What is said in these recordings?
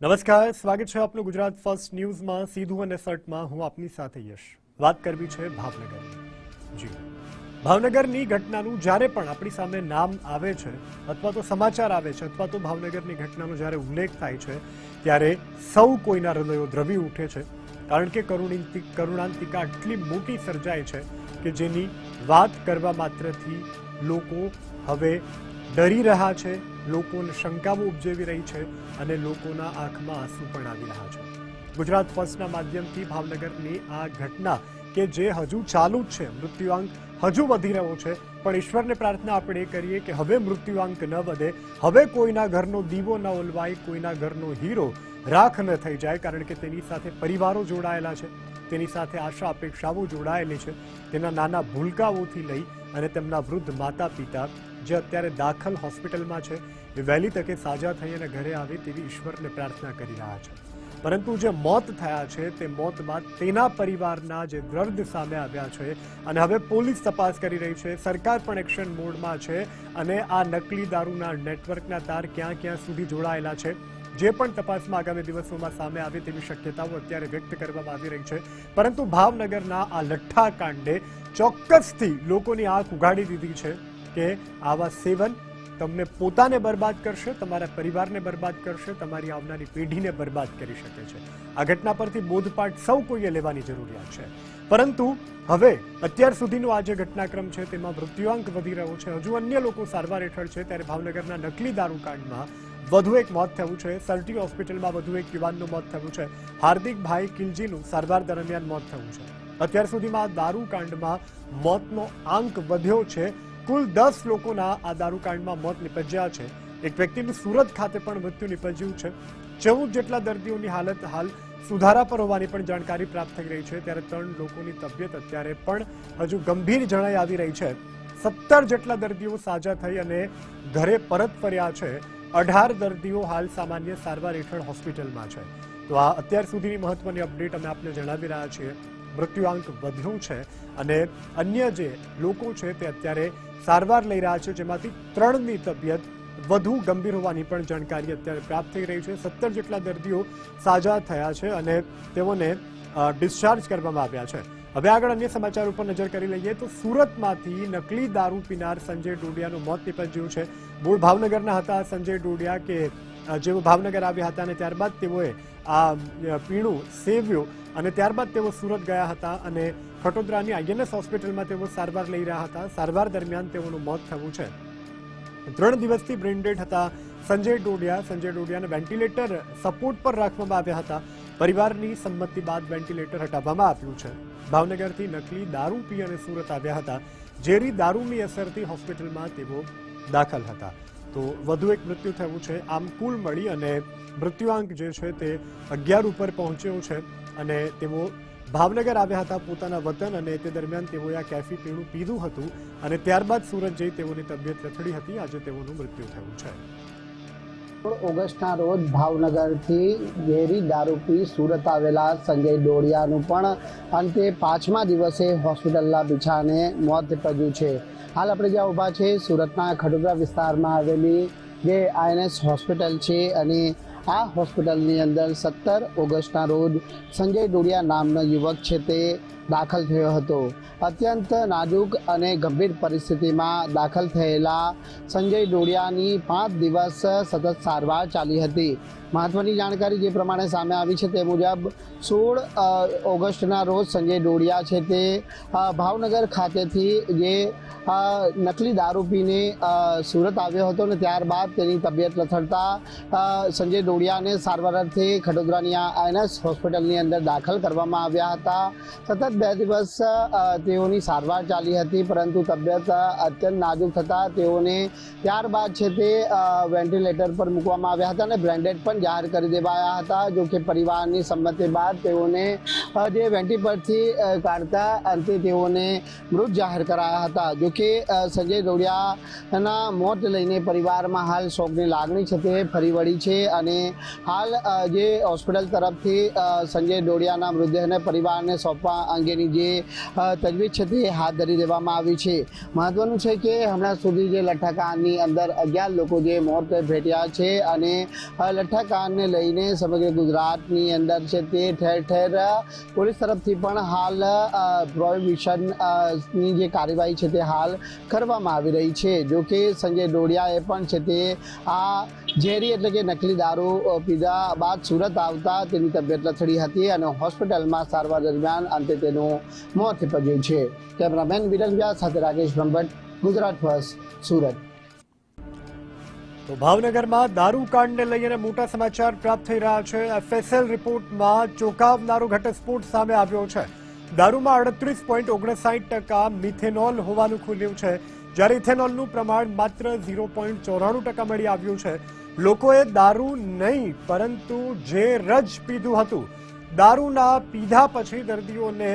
નમસ્કાર, સ્વાગત છે આપનું ગુજરાત ફર્સ્ટ ન્યૂઝમાં સીધું અને સટમાં હું આપની સાથે યશ. વાત કરવી છે ભાવનગરની. જી, ભાવનગરની ઘટનાનું જ્યારે પણ આપણી સામે નામ આવે છે અથવા તો સમાચાર આવે છે અથવા તો ભાવનગરની ઘટનાનો જ્યારે ઉલ્લેખ થાય છે ત્યારે સૌ કોઈના હૃદયો દ્રવી ઉઠે છે, કારણ કે કરુણાંતિકા આટલી મોટી સર્જાય છે કે જેની વાત કરવા માત્રથી લોકો હવે ડરી રહ્યા છે, લોકોને શંકાઓ ઉપજેવી રહી છે અને લોકોના આંખમાં આંસુ પણ આવી રહ્યા છે. ગુજરાત ફર્સ્ટના માધ્યમથી ભાવનગરની આ ઘટના કે જે હજુ ચાલુ જ છે, મૃત્યુઆંક હજુ વધી રહ્યો છે, પણ ઈશ્વરને પ્રાર્થના આપણે કરીએ કે હવે મૃત્યુઆંક ન વધે, હવે કોઈના ઘરનો દીવો ન ઓલવાય, કોઈના ઘરનો હીરો રાખ ન થઈ જાય, કારણ કે તેની સાથે પરિવારો જોડાયેલા છે, તેની સાથે આશા અપેક્ષાઓ જોડાયેલી છે, તેના નાના ભૂલકાઓથી લઈ અને તેમના વૃદ્ધ માતા પિતા જે અત્યારે દાખલ હોસ્પિટલમાં છે એ વહેલી તકે સાજા થઈ અને ઘરે આવે તેવી ઈશ્વરને પ્રાર્થના કરી રહ્યા છે. પરંતુ જે મોત થયા છે તે મોત બાદ તેના પરિવારના જે દર્દ સામે આવ્યા છે અને હવે પોલીસ તપાસ કરી રહી છે, સરકાર પણ એક્શન મોડમાં છે અને આ નકલી દારૂના નેટવર્કના તાર ક્યાં ક્યાં સુધી જોડાયેલા છે જે પણ તપાસમાં આગામી દિવસોમાં સામે આવે તેવી શક્યતાઓ અત્યારે વ્યક્ત કરવામાં આવી રહી છે. પરંતુ ભાવનગરના આ લઠ્ઠાકાંડે ચોક્કસથી લોકોની આંખ ઉઘાડી દીધી છે કે આવા સેવન તમને પોતાને બરબાદ કરશે, તમારા પરિવારને બરબાદ કરશે, તમારી આવનારી પેઢીને બરબાદ કરી શકે છે. આ ઘટના પરથી બોધપાઠ સૌ કોઈએ લેવાની જરૂરિયાત છે. પરંતુ હવે અત્યાર સુધીનો આ જે ઘટનાક્રમ છે તેમાં મૃત્યુઆંક વધી રહ્યો છે, હજુ અન્ય લોકો સારવાર હેઠળ છે, ત્યારે ભાવનગરના નકલી દારૂકાંડમાં વધુ એક મોત થયું છે. સરટી હોસ્પિટલમાં વધુ એક યુવાનનું મોત થયું છે. હાર્દિકભાઈ કિલજીનું સારવાર દરમિયાન મોત થયું છે. અત્યાર સુધીમાં આ દારૂકાંડમાં મોતનો આંક વધ્યો છે. કુલ 10 લોકોના આ દારૂકાંડમાં મોત નિપજ્યા છે. એક વ્યક્તિનું સુરત ખાતે પણ મૃત્યુ નિપજ્યું છે. 14 જેટલા દર્દીઓની હાલત હાલ સુધારા પર હોવાની પણ જાણકારી પ્રાપ્ત થઈ રહી છે. ત્યારે 3 લોકોની તબિયત અત્યારે પણ હજુ ગંભીર જણાઈ આવી રહી છે. 17 જેટલા દર્દીઓ સાજા થઈ અને ઘરે પરત ફર્યા છે. 18 દર્દીઓ હાલ સામાન્ય સારવાર હેઠળ હોસ્પિટલમાં છે. તો આ અત્યાર સુધીની મહત્વની અપડેટ અમે આપને જણાવી રહ્યા છીએ. મૃત્યુઆંક વધ્યું છે અને અન્ય જે લોકો છે તે અત્યારે સારવાર લઈ રહ્યા છે, જેમાંથી 3ની તબિયત વધુ ગંભીર હોવાની પણ જાણકારી અત્યારે પ્રાપ્ત થઈ રહી છે. 17 જેટલા દર્દીઓ સાજા થયા છે અને તેઓને ડિસ્ચાર્જ કરવામાં આવ્યા છે. હવે આગળ અન્ય સમાચાર ઉપર નજર કરી લઈએ તો સુરતમાંથી નકલી દારૂ પીનાર સંજય ડોડિયાનું મોત નિપજ્યું છે. મૂળ ભાવનગરના હતા સંજય ડોડિયા, કે જેઓ ભાવનગર આવ્યા હતા અને ત્યારબાદ તેઓએ આ પીણું સેવ્યું અને ત્યારબાદ તેઓ સુરત ગયા હતા અને ખટોદરાની આઈએનએસ હોસ્પિટલમાં તેઓ સારવાર લઈ રહ્યા હતા. સારવાર દરમિયાન તેઓનું મોત થયું છે. 3 દિવસથી બ્રેઇન ડેડ હતા સંજય ડોડિયાને વેન્ટિલેટર સપોર્ટ પર રાખવામાં આવ્યા હતા. પરિવારની સંમતિ બાદ વેન્ટિલેટર હટાવવામાં આવ્યું છે. ભાવનગરથી નકલી દારૂ પી અને સુરત આવ્યા હતા. ઝેરી દારૂની અસરથી હોસ્પિટલમાં તેઓ દાખલ હતા. તો વધુ એક મૃત્યુ થયું છે. આમ કુલ મળી અને મૃત્યુઆંક જે છે તે 11 ઉપર પહોંચ્યો છે અને તેઓ ભાવનગર આવ્યા હતા પોતાના વતન અને તે દરમિયાન તેઓએ આ કેફી પીણું પીધું હતું અને ત્યારબાદ સુરત જઈ તેઓની તબિયત લથડી હતી. આજે તેઓનું મૃત્યુ થયું છે. ઓગસ્ટના રોજ ભાવનગરથી ઝેરી દારૂ પી સુરત આવેલા સંજય ડોડિયાનું પણ અંતે 5મા દિવસે હોસ્પિટલના બિછાને મોત નિપજ્યું છે. હાલ આપણે જ્યાં ઊભા છે સુરતના ખટોદરા વિસ્તારમાં આવેલી જે આઈએનએસ હોસ્પિટલ છે અને આ હોસ્પિટલની અંદર 17 ઓગસ્ટના રોજ સંજય ડોડિયા નામનો યુવક છે તે દાખલ થયો હતો. અત્યંત નાજુક અને ગંભીર પરિસ્થિતિમાં દાખલ થયેલા સંજય ડોડિયાની 5 દિવસ સતત સારવાર ચાલી હતી. મહત્વની જાણકારી જે પ્રમાણે સામે આવી છે તે મુજબ 16 ઓગસ્ટના રોજ સંજય ડોડિયા છે તે ભાવનગર ખાતેથી જે નકલી દારૂ પીને સુરત આવ્યો હતો અને ત્યારબાદ તેની તબિયત લથડતા સંજય ડોડિયાને સારવાર અર્થે ખટોદરાની આઈએનએસ હોસ્પિટલની અંદર દાખલ કરવામાં આવ્યા હતા. સતત 2 દિવસ તેઓની સારવાર ચાલી હતી, પરંતુ તબિયત અત્યંત નાજુક થતાં તેઓને ત્યારબાદ છે તે વેન્ટિલેટર પર મૂકવામાં આવ્યા હતા અને બ્રેન્ડેડ પણ જાહેર કરી દેવાયા હતા. જો કે પરિવારની સંમતિ બાદ તેઓને જે વેન્ટી પરથી કાઢતા અંતે તેઓને મૃત જાહેર કરાયા હતા. જો કે સંજય ડોડિયાના મોત લઈને પરિવારમાં હાલ શોકની લાગણી છે તે ફરી વળી છે અને હાલ જે હોસ્પિટલ તરફથી સંજય ડોડિયાના મૃતદેહને પરિવારને સોંપવા અંગેની જે તજવીજ છે તે હાથ ધરી દેવામાં આવી છે. મહત્વનું છે કે હમણાં સુધી જે લઠ્ઠાકાંડની અંદર 11 લોકો જે મોત ભેટ્યા છે અને લઠ્ઠાકાંડને લઈને સમગ્ર ગુજરાતની અંદર છે તે ઠેર ઠેર પોલીસ તરફથી પણ હાલ પ્રોહિબિશનની જે કાર્યવાહી છે તે હાલ કરવામાં આવી રહી છે. જો કે સંજય ડોડિયાએ પણ છે તે આ ઝેરી એટલે કે નકલી દારૂ પીધા બાદ સુરત આવતા તેની તબિયત લથડી હતી અને હોસ્પિટલમાં સારવાર દરમિયાન અંતે તેનું મોત નીપજ્યું છે. કેમેરામેન વિરલ વ્યાસ સાથે રાકેશ બ્રહ્મભટ્ટ, ગુજરાત ફર્સ્ટ, સુરત. તો ભાવનગરમાં દારૂ કાંડને લઈને મોટા સમાચાર પ્રાપ્ત થઈ રહ્યા છે. FSL રિપોર્ટમાં ચોંકાવનારો ઘટસ્ફોટ સામે આવ્યો છે. દારૂમાં 38.59% મિથેનોલ હોવાનું ખુલ્યું છે, જ્યારે ઇથેનોલનું પ્રમાણ માત્ર 0.94% મળી આવ્યું છે. લોકોએ દારૂ નહીં પરંતુ જે રજ પીધું હતું. દારૂના પીધા પછી દર્દીઓને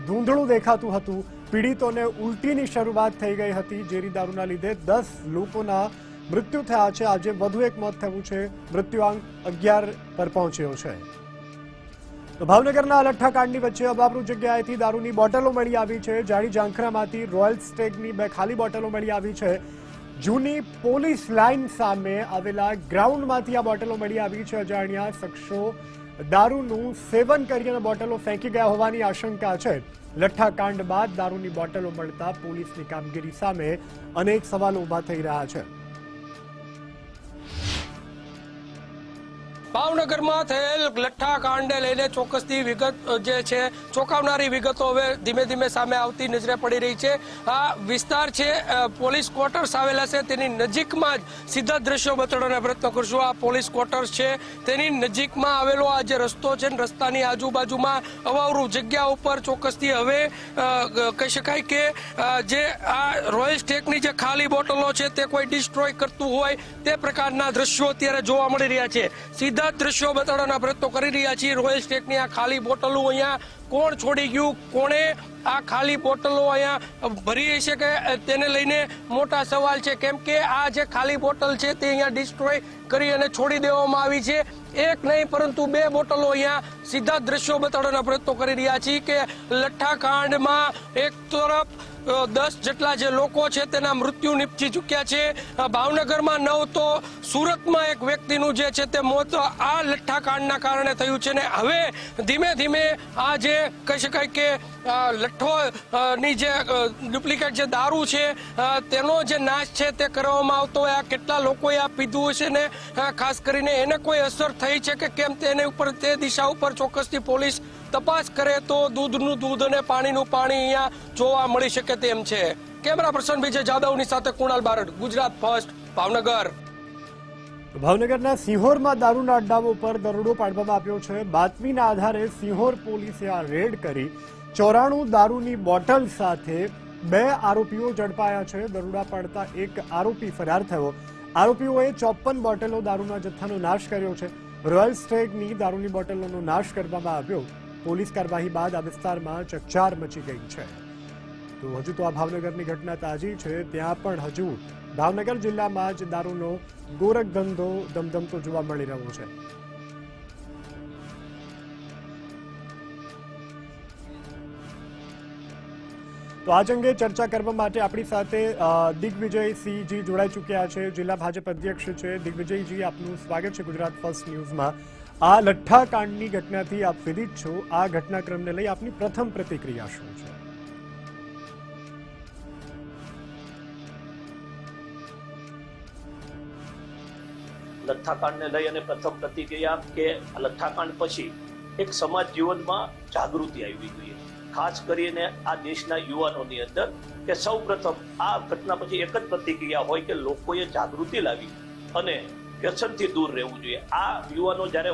ધૂંધળું દેખાતું હતું. પીડિતોને ઉલટીની શરૂઆત થઈ ગઈ હતી. ઝેરી દારૂના લીધે 10 લોકોના મૃત્યુ થયા છે. આજે વધુ એક મોત થયું છે. મૃત્યુઆંક 11 પર પહોંચ્યો છે. તો ભાવનગરના લઠ્ઠાકાંડની વચ્ચે અબાબરૂ જગ્યાએથી દારૂની બોટલો મળી આવી છે. જાડી ઝાંખરામાંથી રોયલ સ્ટેગની 2 ખાલી બોટલો મળી આવી છે. જૂની પોલીસ લાઇન સામે આવેલા ગ્રાઉન્ડમાંથી આ બોટલો મળી આવી છે. અજાણ્યા શખ્સો દારૂનું સેવન કરીને બોટલો ફેંકી ગયા હોવાની આશંકા છે. લઠ્ઠાકાંડ બાદ દારૂની બોટલો મળતા પોલીસની કામગીરી સામે અનેક સવાલો ઊભા થઈ રહ્યા છે. ભાવનગરમાં થયેલ લઠ્ઠાકાંડને લઈને ચોક્કસથી વિગત જે છે ચોંકાવનારી વિગતો હવે ધીમે ધીમે સામે આવતી નજરે પડી રહી છે. આ વિસ્તાર છે પોલીસ ક્વાર્ટર્સ આવેલા છે, તેની નજીકમાં જ સીધા દ્રશ્યો બતાડવાનો પ્રયત્ન કરશું. આ પોલીસ ક્વાર્ટર્સ છે તેની નજીકમાં આવેલો આ જે રસ્તો છે ને રસ્તાની આજુબાજુમાં અવાવરૂ જગ્યા ઉપર ચોક્કસથી હવે કહી શકાય કે જે આ રોયલ સ્ટેકની જે ખાલી બોટલો છે તે કોઈ ડિસ્ટ્રોય કરતું હોય તે પ્રકારના દ્રશ્યો અત્યારે જોવા મળી રહ્યા છે. સીધા દ્રશ્યો બતાડવાના પ્રયત્નો કરી રહ્યા છીએ. રોયલ સ્ટેકની આ ખાલી બોટલો અહીંયા કોણ છોડી ગયું, કોણે આ ખાલી બોટલો અહીંયા ભરી છે કે તેને લઈને મોટા સવાલ છે. કેમ કે આ જે ખાલી બોટલ છે તે અહીંયા ડિસ્ટ્રોય કરી અને છોડી દેવામાં આવી છે. એક નહીં પરંતુ 2 બોટલો અહીંયા સીધા દ્રશ્યો બતાડવાના પ્રયત્નો કરી રહ્યા છીએ કે લઠ્ઠાકાંડમાં એક તરફ 10 જેટલા જે લોકો છે તેના મૃત્યુ નીપજી ચૂક્યા છે. ભાવનગરમાં 9 તો સુરતમાં એક વ્યક્તિનું જે છે તે મોત આ લઠ્ઠાકાંડના કારણે થયું છે. ને હવે ધીમે ધીમે આ જે કહી શકાય કે લઠ્ઠોની જે ડુપ્લિકેટ જે દારૂ છે તેનો જે નાશ છે તે કરવામાં આવતો હોય. આ કેટલા લોકોએ આ પીધું હશે ને ખાસ કરીને એને કોઈ અસર થઈ છે કે કેમ તેની ઉપર તે દિશા ઉપર ચોક્કસથી પોલીસ તપાસ કરે તો દૂધનું દૂધ અને પાણીનું પાણી અહીંયા જોવા મળી શકે તેમ છે. કેમેરા પર્સન વિજય જાદવની સાથે કુણાલ બારડ, ગુજરાત ફર્સ્ટ, ભાવનગર. ભાવનગરના સિંહોરમાં દારૂના અડ્ડાઓ પર દરોડો પાડવામાં આવ્યો છે. બાતમીના આધારે સિંહોર પોલીસે આ રેડ કરી 94 દારૂની બોટલ સાથે 2 આરોપીઓ ઝડપાયા છે. દરોડા પાડતા એક આરોપી ફરાર થયો. આરોપીઓએ 54 બોટલો દારૂના જથ્થાનો નાશ કર્યો છે. રોયલ સ્ટેગની દારૂની બોટલોનો નાશ કરવામાં આવ્યો. પોલીસ કાર્યવાહી બાદ આ વિસ્તારમાં ચકચાર મચી ગઈ છે. તો હજુ તો આ ભાવનગરની ઘટના તાજી છે. ત્યાં પણ હજુ ભાવનગર જિલ્લામાં જ દારૂનો ગોરખ ધંધો ધમધમતો જોવા મળી રહ્યો છે. તો આજ અંગે ચર્ચા કરવા માટે આપણી સાથે દિગ્વિજયસિંહજી જોડાઈ ચૂક્યા છે. જિલ્લા ભાજપ અધ્યક્ષ છે. દિગ્વિજયજી, આપનું સ્વાગત છે ગુજરાત ફર્સ્ટ ન્યૂઝમાં. આ લઠ્ઠાકાંડની ઘટનાથી આપ વિદિત છો. આ ઘટનાક્રમને લઈ આપની પ્રથમ પ્રતિક્રિયા શું છે? લઠ્ઠાકાંડને લઈ અને પ્રથમ પ્રતિક્રિયા કે લઠ્ઠાકાંડ પછી એક સમાજ જીવનમાં જાગૃતિ આવવી જોઈએ, ખાસ કરીને આ દેશના યુવાનોની અંદર કે સૌ પ્રથમ આ ઘટના પછી એક જ પ્રતિક્રિયા હોય કે લોકોએ જાગૃતિ લાવી અને વ્યસનથી દૂર રહેવું જોઈએ. આ યુવાનો જ્યારે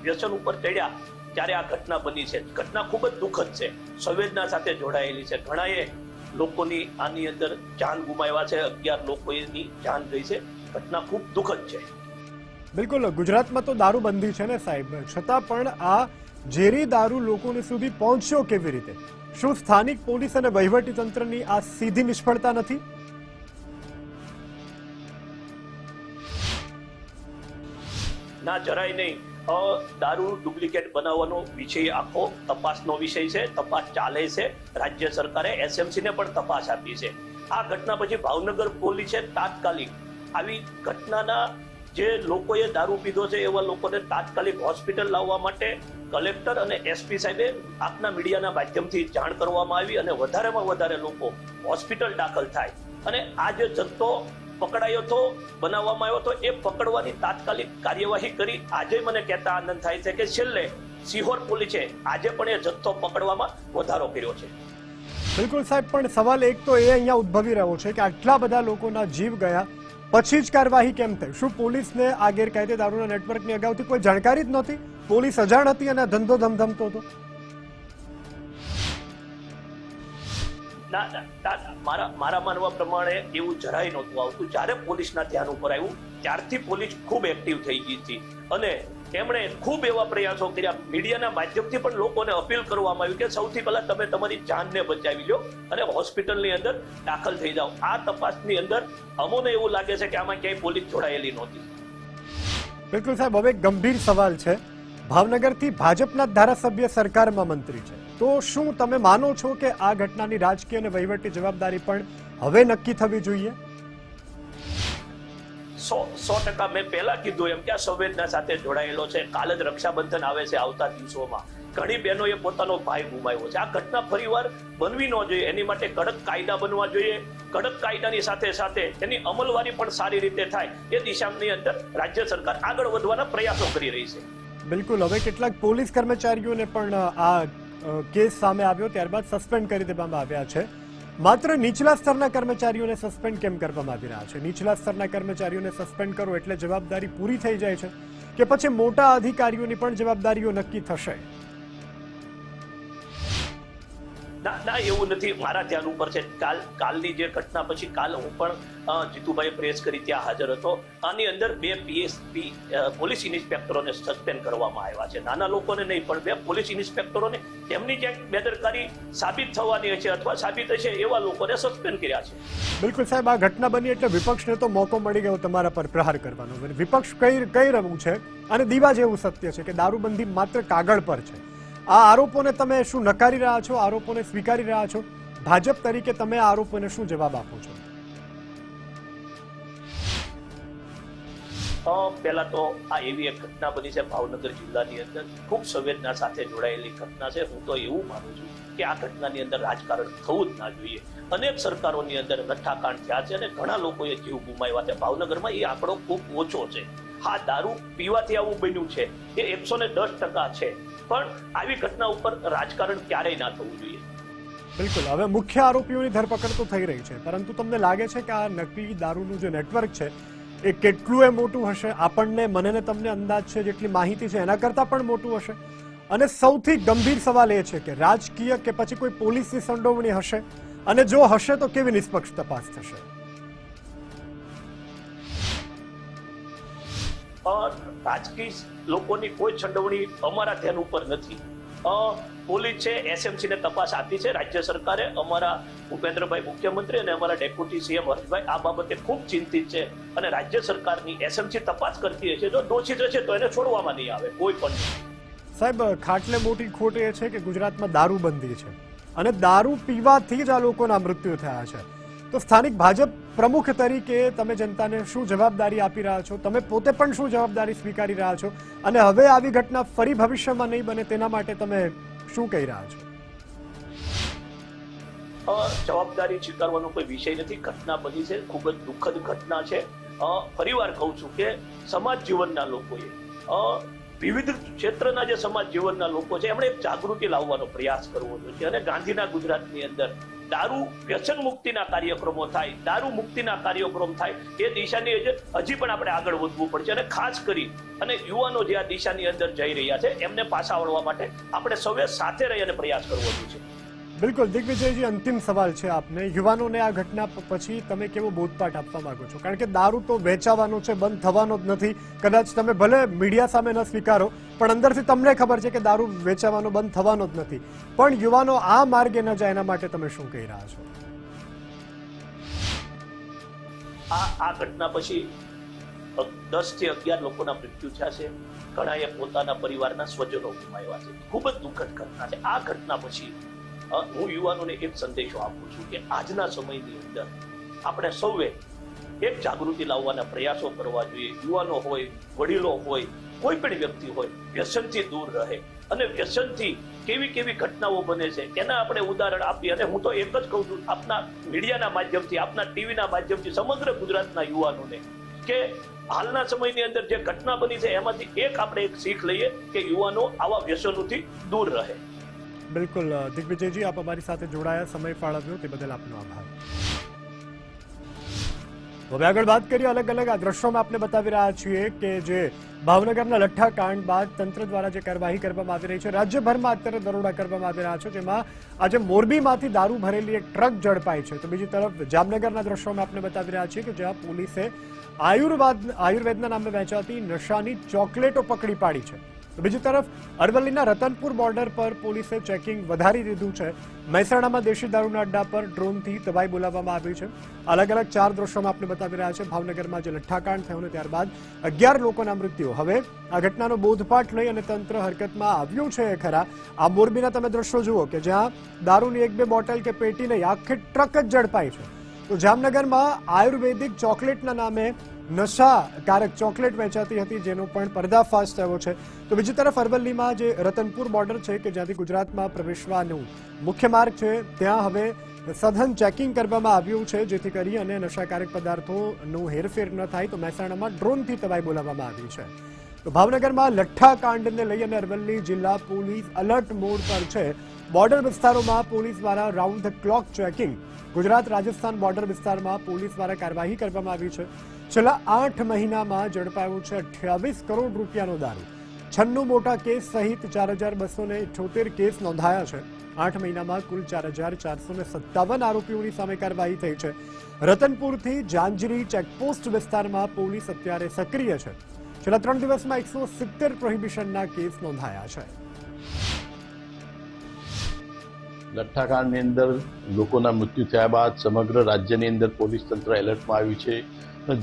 વ્યસન ઉપર ચડ્યા ત્યારે આ ઘટના બની છે. ઘટના ખૂબ જ દુઃખદ છે, સંવેદના સાથે જોડાયેલી છે. ઘણાએ લોકોની આની અંદર જાન ગુમાવ્યા છે. 11 લોકોની જાન ગઈ છે. ઘટના ખૂબ દુઃખદ છે. બિલકુલ, ગુજરાતમાં તો દારૂબંધી છે ને સાહેબ, છતાં પણ આ ઝેરી દારૂ લોકોને સુધી પહોંચ્યો કેવી રીતે? શું સ્થાનિક પોલીસ અને વહીવટી તંત્રની આ સીધી નિષ્ફળતા નથી? ના, જરાય નહીં. દારૂ ડુપ્લિકેટ બનાવવાનો વિષય આખો તપાસનો વિષય છે, તપાસ ચાલે છે. રાજ્ય સરકારે એસએમસી ને પણ તપાસ આપી છે. આ ઘટના પછી ભાવનગર પોલીસે તાત્કાલિક આવી ઘટનાના જે લોકોએ દારૂ પીધો છે એવા લોકોને તાત્કાલિક હોસ્પિટલ લાવવા માટે કલેક્ટર અને એસપી સાહેબે આપના મીડિયાના માધ્યમથી જાણ કરવામાં આવી અને વધારેમાં વધારે લોકો હોસ્પિટલ દાખલ થાય અને આ જે જથ્થો પકડાયો હતો, બનાવવામાં આવ્યો હતો, એ પકડવાની તાત્કાલિક કાર્યવાહી કરી. આજે મને કહેતા આનંદ થાય છે કે છેલ્લે સિહોર પોલીસે આજે પણ એ જથ્થો પકડવામાં વધારો કર્યો છે. બિલકુલ સાહેબ, પણ સવાલ એક તો એ અહીંયા ઉદ્ભવી રહ્યો છે કે આટલા બધા લોકોના જીવ ગયા પછી જ કાર્યવાહી કેમ થઈ? શું પોલીસને આ ગેરકાયદે દારૂના નેટવર્કની અગાઉથી કોઈ જાણકારી જ નહોતી? પોલીસ અજાણ હતી અને ધંધો ધમધમતો હતો? મારા માનવા પ્રમાણે એવું જરાય નહોતું આવતું. જ્યારે પોલીસના ધ્યાન ઉપર આવ્યું ત્યારથી પોલીસ ખૂબ એક્ટિવ થઈ ગઈ હતી અને એમણે ખૂબ એવા પ્રયાસો કર્યા. મીડિયાના માધ્યમથી પણ લોકોને અપીલ કરવામાં આવ્યું કે સૌથી પહેલા તમે તમારી જાનને બચાવી લો અને હોસ્પિટલની અંદર દાખલ થઈ જાઓ. આ તપાસની અંદર અમોને એવું લાગે છે કે આમાં ક્યાંય પોલીસ જોડાયેલી નહોતી. બિલકુલ સાહેબ, હવે ગંભીર સવાલ છે. ભાવનગરથી ભાજપના ધારાસભ્ય સરકારમાં મંત્રી છે, તો શું તમે માનો છો કે આ ઘટનાની રાજકીય અને વહીવટી જવાબદારી પણ હવે નક્કી થવી જોઈએ? 100% મેં પહેલા કીધું એમ કે આ સંવેદના સાથે જોડાયેલો છે. કાલ જ રક્ષાબંધન આવે છે. આવતા દિવસોમાં ઘણી બહેનોએ પોતાનો ભાઈ ગુમાવ્યો છે. આ ઘટના ફરીવાર બનવી ન જોઈએ. એની માટે કડક કાયદા બનવા જોઈએ. કડક કાયદાની સાથે સાથે એની અમલવારી પણ સારી રીતે થાય એ દિશાની અંદર રાજ્ય સરકાર આગળ વધવાના પ્રયાસો કરી રહી છે. બિલકુલ. હવે કેટલાક પોલીસ કર્મચારીઓને પણ આ કેસ સામે આવ્યો ત્યારબાદ સસ્પેન્ડ કરી દેવામાં આવ્યા છે. માત્ર નીચલા સ્તરના કર્મચારીઓને સસ્પેન્ડ કેમ કરવામાં આવી રહ્યા છે? નીચલા સ્તરના કર્મચારીઓને સસ્પેન્ડ કરો એટલે જવાબદારી પૂરી થઈ જાય છે કે પછી મોટા અધિકારીઓની પણ જવાબદારીઓ નક્કી થશે? ના, એવું નથી. મારા ધ્યાન ઉપર છે. કાલની જે ઘટના પછી કાલ હું પણ જીતુભાઈ પ્રેસ કરી ત્યાં હાજર હતો. આની અંદર 2 પીએસપી પોલીસ ઇન્સ્પેક્ટરોને સસ્પેન્ડ કરવામાં આવ્યા છે. નાના લોકોને નહીં પણ 2 પોલીસ ઇન્સ્પેક્ટરોને તેમની ક્યાંક બેદરકારી સાબિત થવાની છે અથવા સાબિત હશે એવા લોકોને સસ્પેન્ડ કર્યા છે. બિલકુલ સાહેબ, આ ઘટના બની એટલે વિપક્ષને તો મોકો મળી ગયો તમારા પર પ્રહાર કરવાનો. વિપક્ષ કઈ રહ્યું છે અને દીવા જેવું સત્ય છે કે દારૂબંધી માત્ર કાગળ પર છે. આ આરોપોને તમે શું નકારી રહ્યા છો? આરોપોને સ્વીકારી રહ્યા છો? ભાજપ તરીકે તમે આ આરોપોને શું જવાબ આપો છો? પહેલા તો આ એવી એક ઘટના બની છે ભાવનગર જિલ્લાની અંદર, ખૂબ સંવેદના સાથે જોડાયેલી ઘટના છે. હું તો એવું માનું છું કે આ ઘટનાની અંદર રાજકારણ થવું જ ના જોઈએ. અનેક સરકારોની અંદર લઠ્ઠાકાંડ થયા છે અને ઘણા લોકોએ જીવ ગુમાવ્યા છે. ભાવનગરમાં એ આંકડો ખૂબ ઓછો છે. હા, દારૂ પીવાથી આવું બન્યું છે એ 110% છે, પણ આવી ઘટના ઉપર રાજકારણ ક્યારેય ના થવું જોઈએ. બિલકુલ. હવે મુખ્ય આરોપીઓની ધરપકડ તો થઈ રહી છે, પરંતુ તમને લાગે છે કે આ નકલી દારૂનું જે નેટવર્ક છે એ કેટલું મોટું હશે? આપણને, મને ને તમને અંદાજ છે, જેટલી માહિતી છે એના કરતાં પણ મોટું હશે? અને સૌથી ગંભીર સવાલ એ છે કે રાજકીય કે પછી કોઈ પોલીસની સંડોવણી હશે? અને જો હશે તો કેવી નિષ્પક્ષ તપાસ થશે? રાજકીય લોકોની કોઈ સંડોવણી અમારા ધ્યાન ઉપર નથી. પોલીસ છે, એસએમસી ને તપાસ આપી છે. રાજ્ય સરકારે, અમારા ભૂપેન્દ્રભાઈ મુખ્યમંત્રી અને અમારા ડેપ્યુટી સીએમ હર્ષભાઈ આ બાબતે ખૂબ ચિંતિત છે અને રાજ્ય સરકારની એસએમસી તપાસ કરતી હશે. જો દોષિત હશે તો એને છોડવામાં નહીં આવે કોઈ પણ. સાહેબ, ખાટલે મોટી ખોટ એ છે કે ગુજરાતમાં દારૂબંધી છે અને દારૂ પીવાથી જ આ લોકોના મૃત્યુ થયા છે. તો સ્થાનિક ભાજપ પ્રમુખ તરીકે તમે જનતાને શું જવાબદારી આપી રહ્યા છો? તમે પોતે પણ શું જવાબદારી સ્વીકારી રહ્યા છો? અને હવે આવી ઘટના ફરી ભવિષ્યમાં નહીં બને તેના માટે તમે શું કહી રહ્યા છો? જવાબદારી સ્વીકારવાનો કોઈ વિષય નથી. ઘટના બની છે, ખૂબ જ દુઃખદ ઘટના છે. ફરીવાર કહું છું કે સમાજ જીવનના લોકોએ, વિવિધ ક્ષેત્રના જે સમાજ જીવનના લોકો છે એમણે એક જાગૃતિ લાવવાનો પ્રયાસ કરવો જોઈએ અને ગાંધીના ગુજરાતની અંદર દારૂ વ્યસન મુક્તિના કાર્યક્રમો થાય, દારૂ મુક્તિના કાર્યક્રમ થાય એ દિશાની હજી પણ આપણે આગળ વધવું પડશે. અને ખાસ કરી અને યુવાનો જે આ દિશાની અંદર જઈ રહ્યા છે એમને પાછા વળવા માટે આપણે સૌએ સાથે રહી અને પ્રયાસ કરવો જોઈએ. બિલકુલ. દિગ્વિજયજી, અંતિમ સવાલ છે આપને. યુવાનોને આ ઘટના પછી તમે કેવો બોધપાઠ આપવા માંગો છો? કારણ કે દારૂ તો વેચાવાનો છે, બંધ થવાનો જ નથી. કદાચ તમે ભલે મીડિયા સામે ન સ્વીકારો, પણ અંદરથી તમને ખબર છે કે દારૂ વેચાવાનો બંધ થવાનો જ નથી. પણ યુવાનો આ માર્ગે ન જાય એના માટે તમે શું કહી રહ્યા છો? આ ઘટના પછી 10 થી 11 લોકોના મૃત્યુ થયા છે, ઘણાએ પોતાના પરિવારના સ્વજનો ગુમાવ્યા છે. ખૂબ જ દુઃખદ ઘટના છે. આ ઘટના પછી હું યુવાનોને એક સંદેશો આપું છું કે આજના સમયની અંદર આપણે સૌએ એક જાગૃતિ લાવવાના પ્રયાસો કરવા જોઈએ. યુવાનો હોય, વડીલો હોય, કોઈ પણ વ્યક્તિ હોય, વ્યસનથી દૂર રહે અને વ્યસનથી કેવી કેવી ઘટનાઓ બને છે એના આપણે ઉદાહરણ આપીએ. અને હું તો એક જ કહું છું આપના મીડિયાના માધ્યમથી, આપના ટીવીના માધ્યમથી સમગ્ર ગુજરાતના યુવાનોને કે હાલના સમયની અંદર જે ઘટના બની છે એમાંથી આપણે એક શીખ લઈએ કે યુવાનો આવા વ્યસનોથી દૂર રહે. બિલકુલ દિગ્વિજયજી, આપ અમારી સાથે જોડાયા, સમય ફાળવ્યો તે બદલ આપનો આભાર. હવે આગળ વાત કરીએ અલગ અલગ આ દ્રશ્યોમાં આપણે બતાવી રહ્યા છીએ કે જે ભાવનગરના લઠ્ઠા કાંડ બાદ તંત્ર દ્વારા જે કાર્યવાહી કરવામાં આવી રહી છે, રાજ્યભરમાં અત્યારે દરોડા કરવામાં આવી રહ્યા છે, જેમાં આજે મોરબીમાંથી દારૂ ભરેલી એક ટ્રક ઝડપાઈ છે. તો બીજી તરફ જામનગરના દ્રશ્યોમાં આપણે બતાવી રહ્યા છીએ કે જ્યાં પોલીસે આયુર્વેદના નામે વેચાતી નશાની ચોકલેટો પકડી પાડી છે. તો બીજી તરફ અરવલ્લીના રતનપુર બોર્ડર પર પોલીસે ચેકિંગ વધારી દીધું છે. મહેસાણામાં દેશી દારૂના અડ્ડા પર ડ્રોનથી તબાહી બોલાવવામાં આવી છે. અલગ અલગ 4 દ્રશ્યોમાં આપણે બતાવી રહ્યા છે. ભાવનગરમાં જે લઠ્ઠાકાંડ થયો ને ત્યારબાદ 11 લોકોના મૃત્યુ. હવે આ ઘટનાનો બોધપાઠ લઈ અને તંત્ર હરકતમાં આવ્યું છે ખરા. આ મોરબીના તમે દ્રશ્યો જુઓ કે જ્યાં દારૂની 1-2 બોટલ કે પેટી નહીં, આખી ટ્રક જ ઝડપાઈ છે. તો જામનગરમાં આયુર્વેદિક ચોકલેટના નામે નશાકારક ચોકલેટ વેચાતી હતી, જેનો પણ પર્દાફાશ થયો છે. તો બીજી તરફ અરવલ્લીમાં જે રતનપુર બોર્ડર છે કે જ્યાંથી ગુજરાતમાં પ્રવેશવાનું મુખ્ય માર્ગ છે, ત્યાં હવે સઘન ચેકિંગ કરવામાં આવ્યું છે, જેથી કરી અને નશાકારક પદાર્થોનું હેરફેર ન થાય. તો મહેસાણામાં ડ્રોનથી તબાહી બોલાવવામાં આવી છે. તો ભાવનગરમાં લઠ્ઠા કાંડને લઈ અને અરવલ્લી જિલ્લા પોલીસ અલર્ટ મોડ પર છે. બોર્ડર વિસ્તારોમાં પોલીસ દ્વારા round the clock checking. Gujarat Rajasthan border વિસ્તારમાં પોલીસ દ્વારા કાર્યવાહી કરવામાં આવી છે. છેલ્લા 8 મહિનામાં ઝડપાયો છે 28 કરોડ રૂપિયાનો દારૂ. 96 મોટા કેસ સહિત 4278 કેસ નોંધાયા છે. 8 મહિનામાં કુલ 4457 આરોપીઓની સામે કાર્યવાહી થઈ છે. રતનપુરથી જાંજરી ચેકપોસ્ટ વિસ્તારમાં પોલીસ અત્યારે સક્રિય છે. છેલ્લા 3 દિવસમાં 170 પ્રોહિબિશનના કેસ નોંધાયા છે. લઠ્ઠાકાંડની અંદર લોકોના મૃત્યુ થયા બાદ સમગ્ર રાજ્યની અંદર પોલીસ તંત્ર એલર્ટમાં આવ્યું છે.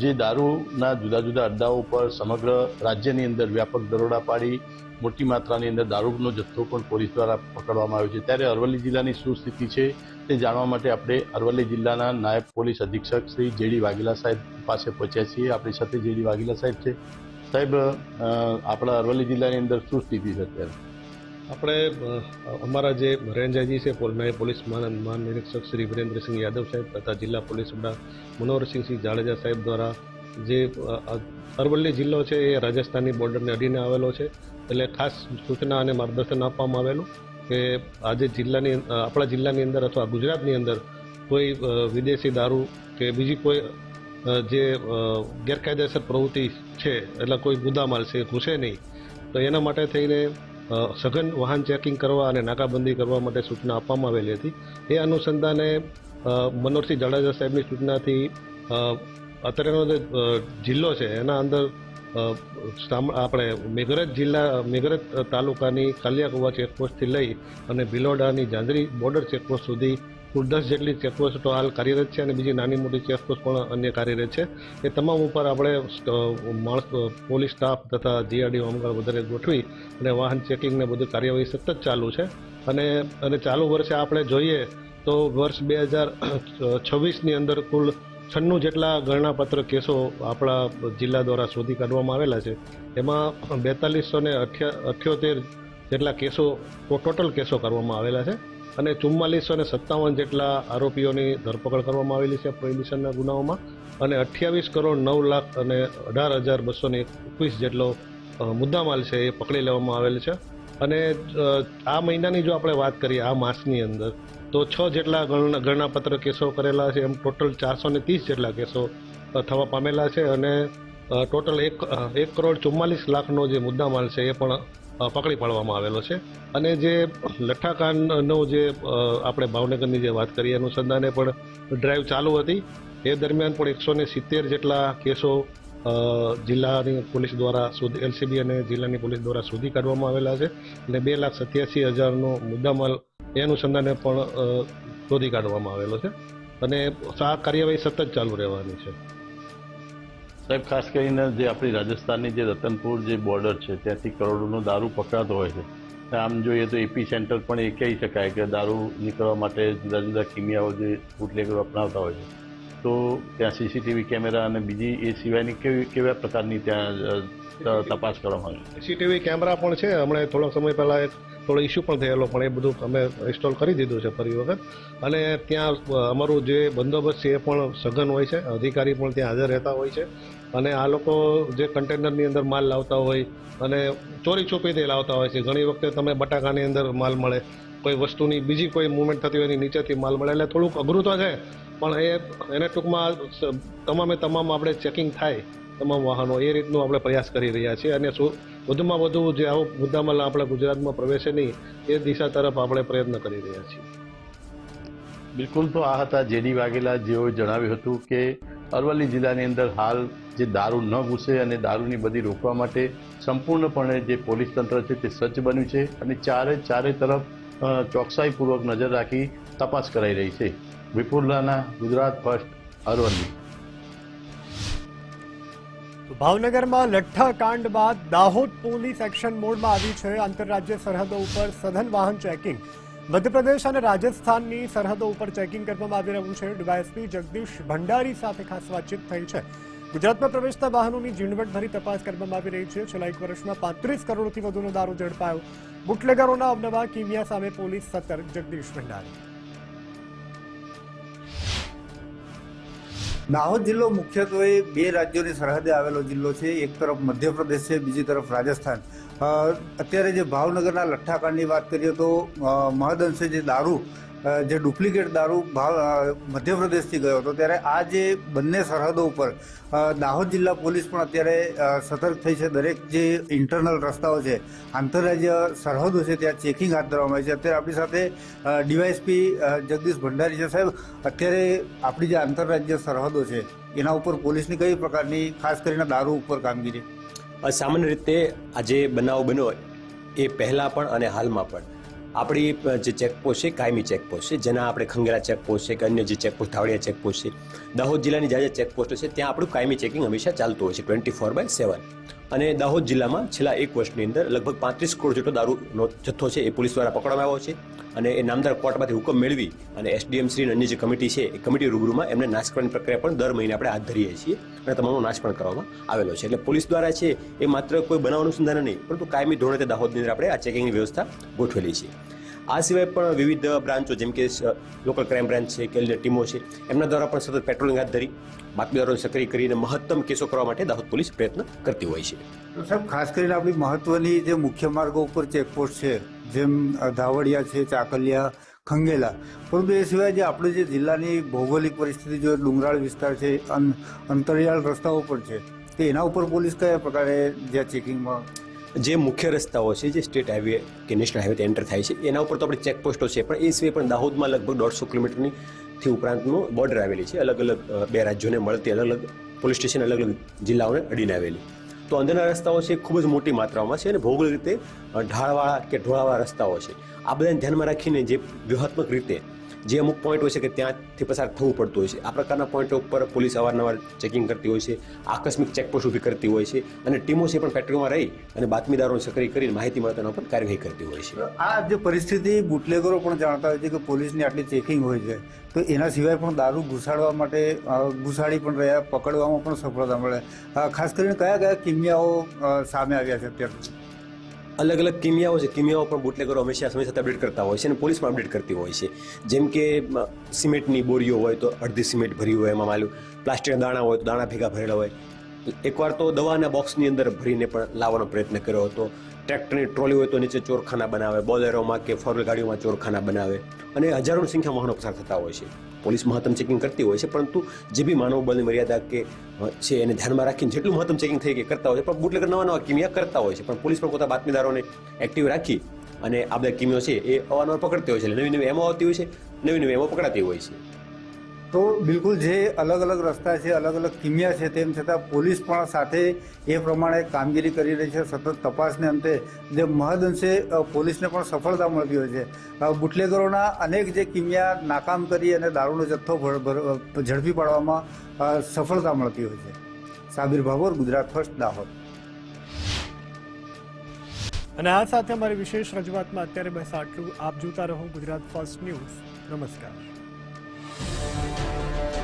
જે દારૂના જુદા જુદા અડ્ડાઓ પર સમગ્ર રાજ્યની અંદર વ્યાપક દરોડા પાડી મોટી માત્રાની અંદર દારૂનો જથ્થો પણ પોલીસ દ્વારા પકડવામાં આવ્યો છે. ત્યારે અરવલ્લી જિલ્લાની શું સ્થિતિ છે તે જાણવા માટે આપણે અરવલ્લી જિલ્લાના નાયબ પોલીસ અધિક્ષક શ્રી જેડી વાઘેલા સાહેબ પાસે પહોંચ્યા છીએ. આપણી સાથે જેડી વાઘેલા સાહેબ છે. સાહેબ, આપણા અરવલ્લી જિલ્લાની અંદર શું સ્થિતિ છે અત્યારે? આપણે અમારા જે રેન્જ આઈજી છે, નાયબ પોલીસ મહાનિરીક્ષક શ્રી વિરેન્દ્રસિંહ યાદવ સાહેબ તથા જિલ્લા પોલીસ વડા મનોહરસિંહસિંહ જાડેજા સાહેબ દ્વારા જે અરવલ્લી જિલ્લો છે એ રાજસ્થાનની બોર્ડરને અડીને આવેલો છે, એટલે ખાસ સૂચના અને માર્ગદર્શન આપવામાં આવેલું કે આજે આપણા જિલ્લાની અંદર અથવા ગુજરાતની અંદર કોઈ વિદેશી દારૂ કે બીજી કોઈ જે ગેરકાયદેસર પ્રવૃત્તિ છે, એટલે કોઈ ગુદામાલ છે ઘૂસે નહીં. તો એના માટે થઈને સઘન વાહન ચેકિંગ કરવા અને નાકાબંધી કરવા માટે સૂચના આપવામાં આવેલી હતી. એ અનુસંધાને મનોહરસિંહ જાડેજા સાહેબની સૂચનાથી અત્યારેનો જે જિલ્લો છે એના અંદર આપણે મેઘરજ તાલુકાની કાલિયાકુવા ચેકપોસ્ટથી લઈ અને ભિલોડાની જાંજરી બોર્ડર ચેકપોસ્ટ સુધી કુલ 10 જેટલી ચેકપોસ્ટો હાલ કાર્યરત છે અને બીજી નાની મોટી ચેકપોસ્ટ પણ અન્ય કાર્યરત છે. એ તમામ ઉપર આપણે પોલીસ સ્ટાફ તથા જીઆરડી હોમગાર્ડ વધારે ગોઠવી અને વાહન ચેકિંગને બધી કાર્યવાહી સતત ચાલુ છે. અને ચાલુ વર્ષે આપણે જોઈએ તો વર્ષ 2026ની અંદર કુલ 96 જેટલા ગણનાપત્ર કેસો આપણા જિલ્લા દ્વારા શોધી કાઢવામાં આવેલા છે. એમાં 4278 જેટલા કેસો ટોટલ કેસો કરવામાં આવેલા છે અને 4457 જેટલા આરોપીઓની ધરપકડ કરવામાં આવેલી છે પ્રોહિબિશનના ગુનાઓમાં અને 28 કરોડ 9 લાખ અને 18,221 જેટલો મુદ્દામાલ છે એ પકડી લેવામાં આવેલ છે. અને આ મહિનાની જો આપણે વાત કરીએ આ માસની અંદર તો 6 જેટલા ગણનાપત્ર કેસો કરેલા છે. એમ ટોટલ 430 જેટલા કેસો થવા પામેલા છે અને ટોટલ 1 કરોડ 44 લાખનો જે મુદ્દામાલ છે એ પણ પકડી પાડવામાં આવેલો છે. અને જે લઠ્ઠાકાંડનો જે આપણે ભાવનગરની જે વાત કરીએ અનુસંધાને પણ ડ્રાઈવ ચાલુ હતી. એ દરમિયાન પણ 170 જેટલા કેસો જિલ્લાની પોલીસ દ્વારા એલસીબી અને જિલ્લાની પોલીસ દ્વારા શોધી કાઢવામાં આવેલા છે અને 2,87,000નો મુદ્દામાલ એ અનુસંધાને પણ શોધી કાઢવામાં આવેલો છે અને આ કાર્યવાહી સતત ચાલુ રહેવાની છે. સાહેબ, ખાસ કરીને જે આપણી રાજસ્થાનની જે રતનપુર જે બોર્ડર છે ત્યાંથી કરોડોનો દારૂ પકડાતો હોય છે. આમ જોઈએ તો એપી સેન્ટર પણ એ કહી શકાય કે દારૂ નીકળવા માટે જુદા જુદા કિમિયાઓ જે બુટલેગરો અપનાવતા હોય છે. તો ત્યાં સીસીટીવી કેમેરા અને બીજી એ સિવાયની કેવા પ્રકારની ત્યાં તપાસ કરવામાં આવે? સીસીટીવી કેમેરા પણ છે. હમણાં થોડા સમય પહેલાં એક થોડો ઇસ્યુ પણ થયેલો, પણ એ બધું અમે ઇન્સ્ટોલ કરી દીધું છે ફરી વખત. અને ત્યાં અમારું જે બંદોબસ્ત છે એ પણ સઘન હોય છે, અધિકારી પણ ત્યાં હાજર રહેતા હોય છે. અને આ લોકો જે કન્ટેનરની અંદર માલ લાવતા હોય અને ચોરી છુપીથી લાવતા હોય છે. ઘણી વખતે તમે બટાકાની અંદર માલ મળે, કોઈ વસ્તુની બીજી કોઈ મુવમેન્ટ થતી હોય એની નીચેથી માલ મળે, એટલે થોડુંક અઘરું તો છે. પણ એને ટૂંકમાં તમામ આપણે ચેકિંગ થાય તમામ વાહનો, એ રીતનું આપણે પ્રયાસ કરી રહ્યા છીએ. અને વધુમાં વધુ જે આવો મુદ્દામાલ આપણે ગુજરાતમાં પ્રવેશે નહીં એ દિશા તરફ આપણે પ્રયત્ન કરી રહ્યા છીએ. બિલકુલ. તો આ હતા જેડી વાઘેલા, જેઓએ જણાવ્યું હતું કે અરવલ્લી જિલ્લાની અંદર હાલ જે દારૂ ન ઘૂસે અને દારૂની બધી રોકવા માટે સંપૂર્ણપણે જે પોલીસ તંત્ર છે તે સજ્જ બન્યું છે અને ચારે તરફ ચોકસાઈપૂર્વક નજર રાખી તપાસ કરાઈ રહી છે. વિપુલ રાણા, ગુજરાત ફર્સ્ટ, અરવલ્લી. ભાવનગરમાં લઠ્ઠા કાંડ બાદ દાહોદ પોલીસ એક્શન મોડમાં આવી છે. આંતરરાજ્ય સરહદો ઉપર સઘન વાહન ચેકિંગ. મધ્યપ્રદેશ અને રાજસ્થાનની સરહદો ઉપર ચેકિંગ કરવામાં આવી રહ્યું છે. ડીવાયએસપી જગદીશ ભંડારી સાથે ખાસ વાતચીત થઈ છે. ગુજરાતમાં પ્રવેશતા વાહનોની ઝીણવટભરી તપાસ કરવામાં આવી રહી છે. છેલ્લા 1 વર્ષમાં 35 કરોડથી વધુનો દારૂ ઝડપાયો. બુટલેગરોના અવનવા કિમિયા સામે પોલીસ સતર્ક. જગદીશ ભંડારી. દાહોદ જિલ્લો મુખ્યત્વે 2 રાજ્યોની સરહદે આવેલો જિલ્લો છે. એક તરફ મધ્યપ્રદેશ છે, બીજી તરફ રાજસ્થાન. અત્યારે જે ભાવનગરના લઠ્ઠાકાંડની વાત કરીએ તો મહદઅંશે જે દારૂ, જે ડુપ્લિકેટ દારૂ મધ્યપ્રદેશથી ગયો હતો, ત્યારે આ જે બંને સરહદો ઉપર દાહોદ જિલ્લા પોલીસ પણ અત્યારે સતર્ક થઈ છે. દરેક જે ઇન્ટરનલ રસ્તાઓ છે, આંતરરાજ્ય સરહદો છે, ત્યાં ચેકિંગ હાથ ધરવામાં આવી છે. અત્યારે આપણી સાથે ડીવાયએસપી જગદીશ ભંડારી છે. સાહેબ, અત્યારે આપણી જે આંતરરાજ્ય સરહદો છે એના ઉપર પોલીસની કઈ પ્રકારની, ખાસ કરીને દારૂ ઉપર કામગીરી? સામાન્ય રીતે આ જે બનાવ બન્યો એ પહેલાં પણ અને હાલમાં પણ આપણી જે ચેકપોસ્ટ છે કાયમી ચેકપોસ્ટ છે, જેના આપણે ખંગેલા ચેકપોસ્ટ છે કે અન્ય જે ચેકપોસ્ટ ધાવડિયા ચેકપોસ્ટ છે, દાહોદ જિલ્લાની જે ચેકપોસ્ટ છે ત્યાં આપણું કાયમી ચેકિંગ હંમેશા ચાલતું હોય છે 24/7. અને દાહોદ જિલ્લામાં છેલ્લા 1 વર્ષની અંદર લગભગ 35 કરોડ જેટલો દારૂનો જથ્થો છે એ પોલીસ દ્વારા પકડવામાં આવ્યો છે. અને એ નામદાર કોર્ટમાંથી હુકમ મેળવી અને એસડીએમ શ્રી અન્ય જે કમિટી છે એ કમિટી રૂબરૂમાં એમને નાશ કરવાની પ્રક્રિયા પણ દર મહિને આપણે હાથ ધરીએ છીએ અને તમામનો નાશ પણ કરવામાં આવેલો છે. એટલે પોલીસ દ્વારા છે એ માત્ર કોઈ બનાવ અનુસંધાન નહીં, પરંતુ કાયમી ધોરણે દાહોદની અંદર આપણે આ ચેકિંગની વ્યવસ્થા ગોઠવેલી છે. આ સિવાય પણ વિવિધ બ્રાન્ચો જેમ કે લોકલ ક્રાઇમ બ્રાન્ચ છે કે અન્ય ટીમો છે એમના દ્વારા પણ સતત પેટ્રોલિંગ હાથ ધરી બાતમીદારોને સક્રિય કરીને મહત્તમ કેસો કરવા માટે દાહોદ પોલીસ પ્રયત્ન કરતી હોય છે. તો સાહેબ, ખાસ કરીને આપણી મહત્વની જે મુખ્ય માર્ગો ઉપર ચેકપોસ્ટ છે, જેમ ધાવડિયા છે, ચાકલિયા, ખંગેલા, પરંતુ એ સિવાય જે આપણે જે જિલ્લાની ભૌગોલિક પરિસ્થિતિ જો ડુંગરાળ વિસ્તાર છે, અંતરિયાળ રસ્તાઓ પર છે, તો એના ઉપર પોલીસ કયા પ્રકારે જ્યાં ચેકિંગમાં જે મુખ્ય રસ્તાઓ છે જે સ્ટેટ હાઈવે કે નેશનલ હાઈવે એન્ટર થાય છે એના ઉપર તો આપણે ચેકપોસ્ટો છે, પણ એ સિવાય પણ દાહોદમાં લગભગ 150 કિલોમીટરની થી ઉપરાંતનું બોર્ડર આવેલી છે. અલગ અલગ 2 રાજ્યોને મળતી અલગ અલગ પોલીસ સ્ટેશન અલગ અલગ જિલ્લાઓને અડીને આવેલી. તો અંદરના રસ્તાઓ છે ખૂબ જ મોટી માત્રામાં છે અને ભૌગોલિક રીતે ઢાળવાળા કે ઢોળાવાળા રસ્તાઓ છે. આ બધાને ધ્યાનમાં રાખીને જે વ્યૂહાત્મક રીતે જે અમુક પોઈન્ટ હોય છે કે ત્યાંથી પસાર થવું પડતું હોય છે, આ પ્રકારના પોઈન્ટો ઉપર પોલીસ અવારનવાર ચેકિંગ કરતી હોય છે, આકસ્મિક ચેકપોસ્ટ ઊભી કરતી હોય છે અને ટીમો છે પણ પેટ્રોલમાં રહી અને બાતમીદારોને સક્રિય કરીને માહિતી મળે તેના પર કાર્યવાહી કરતી હોય છે. આ જે પરિસ્થિતિ બુટલેગરો પણ જાણતા હોય છે કે પોલીસની આટલી ચેકિંગ હોય છે, તો એના સિવાય પણ દારૂ ઘુસાડવા માટે ઘુસાડી પણ રહ્યા, પકડવામાં પણ સફળતા મળે. ખાસ કરીને કયા કિમિયાઓ સામે આવ્યા છે અત્યાર સુધી? અલગ અલગ કિમિયાઓ છે. કિમિયાઓ પણ બુટલેગરો હંમેશા સમય સાથે અપડેટ કરતા હોય છે અને પોલીસ પણ અપડેટ કરતી હોય છે. જેમ કે સિમેન્ટની બોરીઓ હોય તો અડધી સિમેન્ટ ભરી હોય, એમાં માલું પ્લાસ્ટિકના દાણા હોય તો દાણા ભેગા ભરેલા હોય. એકવાર તો દવાના બોક્સની અંદર ભરીને પણ લાવવાનો પ્રયત્ન કર્યો હતો. ટ્રેક્ટરની ટ્રોલી હોય તો નીચે ચોરખાના બનાવે, બોલેરોમાં કે ફોર વ્હીલ ગાડીઓમાં ચોરખાના બનાવે અને હજારોની સંખ્યામાં વાહનો પસાર થતા હોય છે. પોલીસ મહત્તમ ચેકિંગ કરતી હોય છે, પરંતુ જે બી માનવ બળની મર્યાદા કે છે એને ધ્યાનમાં રાખીને જેટલું મહત્તમ ચેકિંગ થઈ કે કરતા હોય છે. પણ બુટલેગર નવા કિમિયા કરતા હોય છે, પણ પોલીસ પણ પોતા બાતમીદારોને એક્ટિવ રાખી અને આ બધા કિમિયો છે એ અવારનવાર પકડતી હોય છે. એટલે નવી એમો આવતી હોય છે, નવી એમો પકડાતી હોય છે. તો બિલકુલ જે અલગ અલગ રસ્તા છે, અલગ અલગ કિમિયા છે, તેમ છતાં પોલીસ પણ સાથે એ પ્રમાણે કામગીરી કરી રહી છે. સતત તપાસને અંતે જે મહદઅંશે પોલીસને પણ સફળતા મળતી હોય છે. બુટલેગરોના અનેક જે કિમિયા નાકામ કરી અને દારૂનો જથ્થો ઝડપી પાડવામાં સફળતા મળતી હોય છે. સાબિર ભાભોર, ગુજરાત ફર્સ્ટ, દાહોદ. અને આ સાથે અમારી વિશેષ રજૂઆતમાં અત્યારે બસ આટલું. આપ જોતા રહો ગુજરાત ફર્સ્ટ ન્યૂઝ. નમસ્કાર.